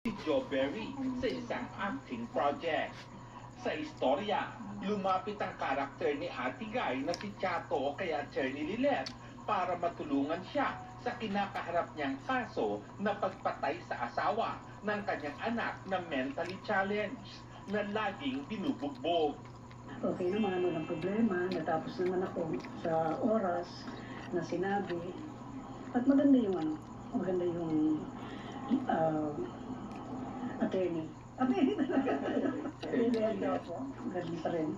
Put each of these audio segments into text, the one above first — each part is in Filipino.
Si Joe Berry sa isang acting project. Sa istorya, lumapit ang karakter ni Ate Guy na si Chato o kaya Cherny Lilet para matulungan siya sa kinakaharap niyang kaso na pagpatay sa asawa ng kanyang anak na mentally challenged na laging binubugbog. Okay naman, walang problema. Natapos naman ako sa oras na sinabi. At maganda yung attorney. Attorney talaga. Hindi ako. Galing pa rin.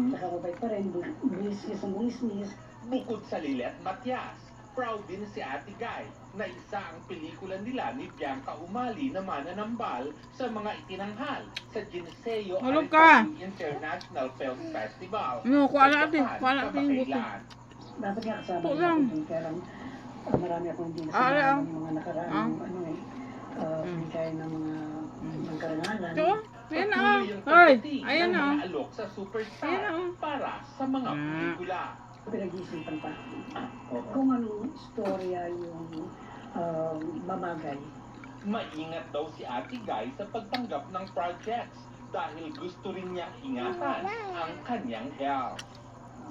Saka mabait pa rin. Buwisnis. Bukod sa Lilet Matias, proud din si Ate Guy na isa ang pelikula nila ni Bianca Umali na mananambal sa mga itinanghal sa Gineceo Hulog ka! Aristide International Film Festival. No, kuha sa natin. Japan, Kuha natin yung buko. kamakailan. Dapat nga kasama Po ko lang. dun. Kaya lang, marami akong hindi Ah, nasama ng mga nakaraan. Mm. Kaya ng mga karangalan. Ito, ayan na. Patuloy ang Hoy, pagdating ayan ng na. mga alok sa superstar Ayan na. para sa mga pelikula. Pinag-iisipan pa. Kung anong istorya yung mamagay. Maingat daw si Ate Guy sa pagtanggap ng projects dahil gusto rin niyang ingatan ang kanyang health.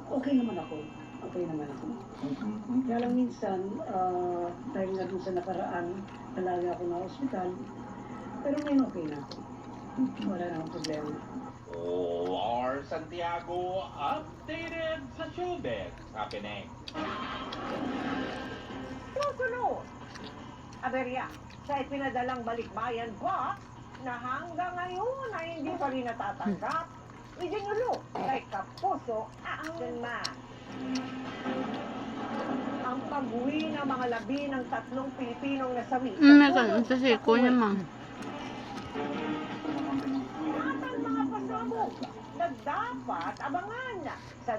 Okay naman ako. Kaya lang minsan, dahil nga dun sa nakaraan, palagi ako na ospital. Pero ngayon okay na ako. Wala na akong problema. O.R. Santiago, updated sa showbiz happening. Susunod, aberya sa ipinadalang balikbayan box na hanggang ngayon ay hindi pa rin natatanggap ni Ginulo kay Kapuso Action Man. Ang pag-uwi ng mga labi ng 3 Pilipinong nasawi Ito si Kuya Mang. at ang mga pasabog na dapat abangan sa